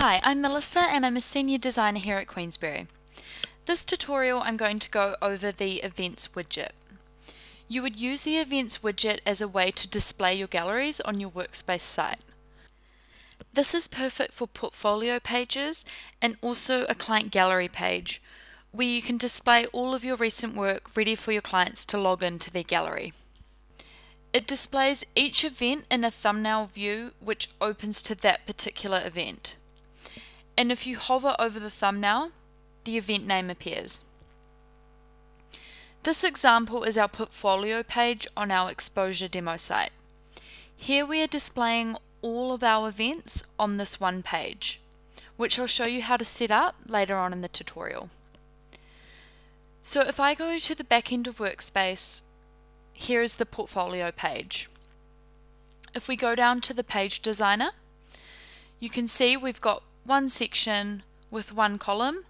Hi, I'm Melissa and I'm a Senior Designer here at Queensberry. This tutorial I'm going to go over the Events widget. You would use the Events widget as a way to display your galleries on your workspace site. This is perfect for portfolio pages and also a client gallery page, where you can display all of your recent work ready for your clients to log into their gallery. It displays each event in a thumbnail view which opens to that particular event. And if you hover over the thumbnail, the event name appears. This example is our portfolio page on our exposure demo site. Here we are displaying all of our events on this one page, which I'll show you how to set up later on in the tutorial. So if I go to the back end of Workspace, here is the portfolio page. If we go down to the page designer, you can see we've got one section with one column.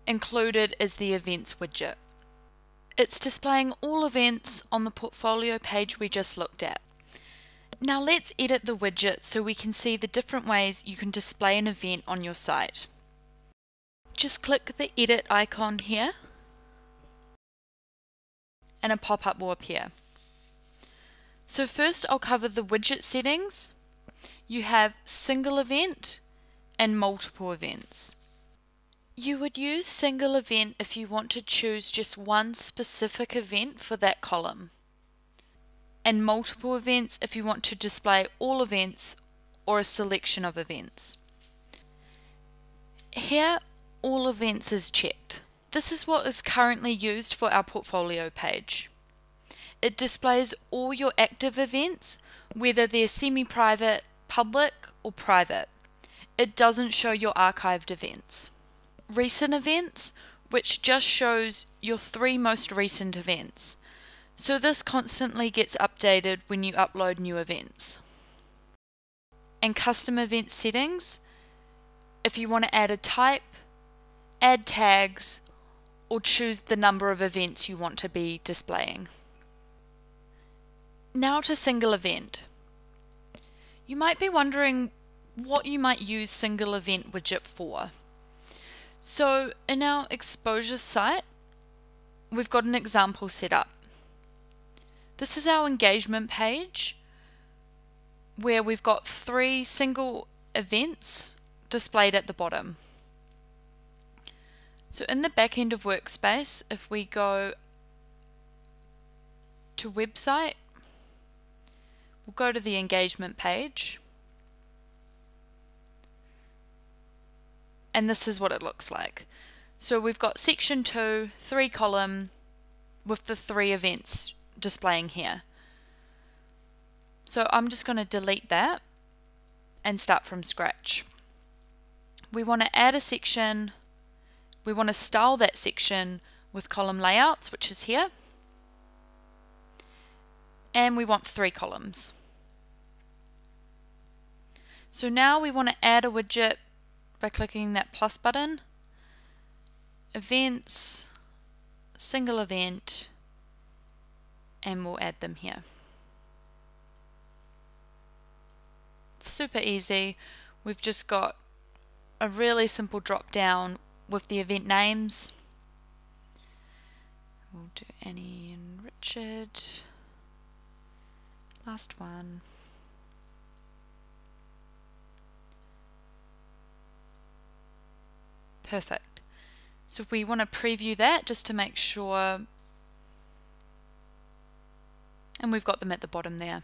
Included is the events widget. It's displaying all events on the portfolio page we just looked at. Now let's edit the widget so we can see the different ways you can display an event on your site. Just click the edit icon here and a pop-up will appear. So first I'll cover the widget settings. You have single event and multiple events. You would use single event if you want to choose just one specific event for that column, and multiple events if you want to display all events or a selection of events. Here, all events is checked. This is what is currently used for our portfolio page. It displays all your active events, whether they're semi-private, public, or private. It doesn't show your archived events. Recent events, which just shows your 3 most recent events. So this constantly gets updated when you upload new events. And custom event settings, if you want to add a type, add tags, or choose the number of events you want to be displaying. Now to single event. You might be wondering what you might use single event widget for. So in our exposure site, we've got an example set up. This is our engagement page where we've got 3 single events displayed at the bottom. So in the back end of Workspace, if we go to website, we'll go to the engagement page. And this is what it looks like. So we've got section 2, 3 column with the 3 events displaying here. So I'm just going to delete that and start from scratch. We want to add a section. We want to style that section with column layouts, which is here. And we want 3 columns. So now we want to add a widget by clicking that plus button, events, single event, and we'll add them here. It's super easy. We've just got a really simple drop down with the event names. We'll do Annie and Richard. Last one. Perfect. So if we want to preview that just to make sure, and we've got them at the bottom there.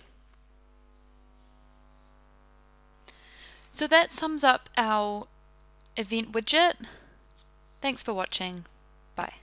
So that sums up our event widget. Thanks for watching. Bye.